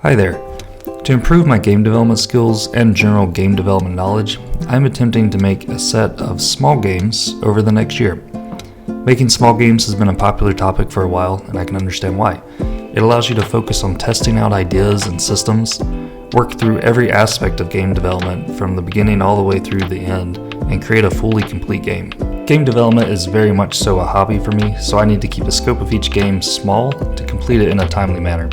Hi there. To improve my game development skills and general game development knowledge, I'm attempting to make a set of small games over the next year. Making small games has been a popular topic for a while, and I can understand why. It allows you to focus on testing out ideas and systems, work through every aspect of game development from the beginning all the way through the end, and create a fully complete game. Game development is very much so a hobby for me, so I need to keep the scope of each game small to complete it in a timely manner.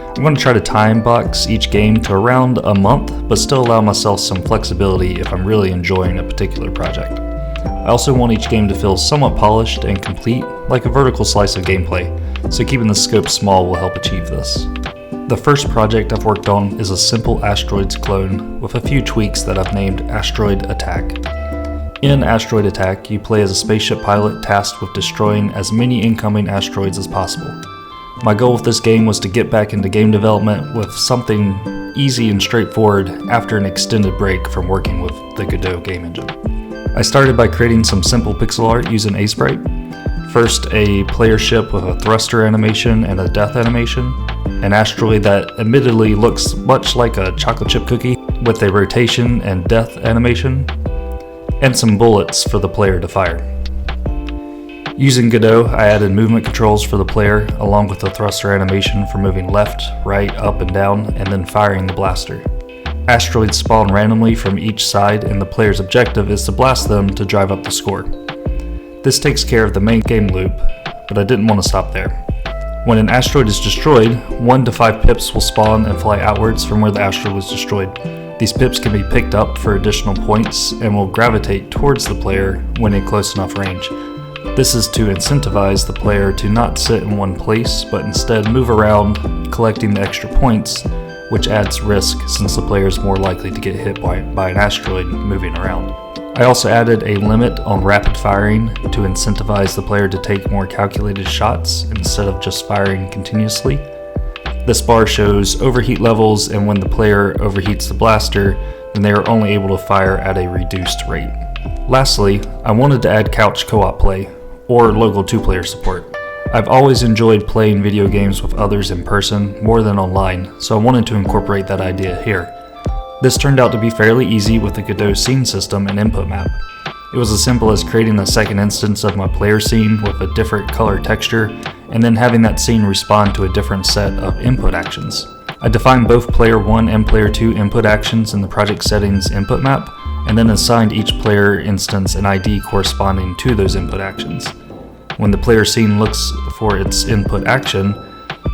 I'm going to try to time box each game to around a month, but still allow myself some flexibility if I'm really enjoying a particular project. I also want each game to feel somewhat polished and complete, like a vertical slice of gameplay, so keeping the scope small will help achieve this. The first project I've worked on is a simple asteroids clone with a few tweaks that I've named Asteroid Attack. In Asteroid Attack, you play as a spaceship pilot tasked with destroying as many incoming asteroids as possible. My goal with this game was to get back into game development with something easy and straightforward after an extended break from working with the Godot game engine. I started by creating some simple pixel art using Sprite. First, a player ship with a thruster animation and a death animation, an asteroid that admittedly looks much like a chocolate chip cookie with a rotation and death animation, and some bullets for the player to fire. Using Godot, I added movement controls for the player, along with the thruster animation for moving left, right, up, and down, and then firing the blaster. Asteroids spawn randomly from each side, and the player's objective is to blast them to drive up the score. This takes care of the main game loop, but I didn't want to stop there. When an asteroid is destroyed, 1 to 5 pips will spawn and fly outwards from where the asteroid was destroyed. These pips can be picked up for additional points and will gravitate towards the player when in close enough range. This is to incentivize the player to not sit in one place, but instead move around, collecting the extra points, which adds risk since the player is more likely to get hit by an asteroid moving around. I also added a limit on rapid firing to incentivize the player to take more calculated shots instead of just firing continuously. This bar shows overheat levels, and when the player overheats the blaster, then they are only able to fire at a reduced rate. Lastly, I wanted to add couch co-op play, or local 2-player support. I've always enjoyed playing video games with others in person more than online, so I wanted to incorporate that idea here. This turned out to be fairly easy with the Godot scene system and input map. It was as simple as creating a second instance of my player scene with a different color texture, and then having that scene respond to a different set of input actions. I defined both player 1 and player 2 input actions in the project settings input map, and then assigned each player instance an ID corresponding to those input actions. When the player scene looks for its input action,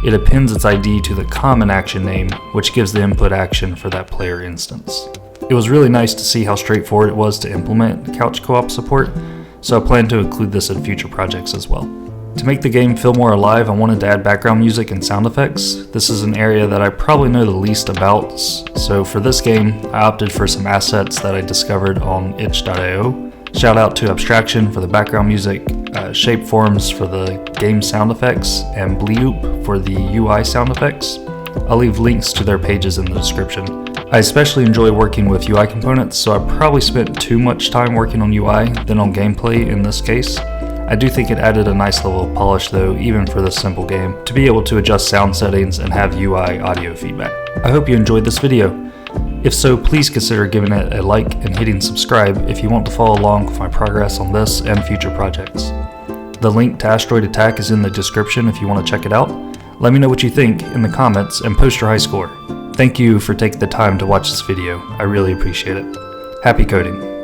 it appends its ID to the common action name, which gives the input action for that player instance. It was really nice to see how straightforward it was to implement couch co-op support, so I plan to include this in future projects as well. To make the game feel more alive, I wanted to add background music and sound effects. This is an area that I probably know the least about, so for this game, I opted for some assets that I discovered on itch.io. Shout out to Abstraction for the background music, Shapeforms for the game sound effects, and Bleop for the UI sound effects. I'll leave links to their pages in the description. I especially enjoy working with UI components, so I probably spent too much time working on UI than on gameplay in this case. I do think it added a nice level of polish though, even for this simple game, to be able to adjust sound settings and have UI audio feedback. I hope you enjoyed this video. If so, please consider giving it a like and hitting subscribe if you want to follow along with my progress on this and future projects. The link to Asteroid Attack is in the description if you want to check it out. Let me know what you think in the comments and post your high score. Thank you for taking the time to watch this video. I really appreciate it. Happy coding.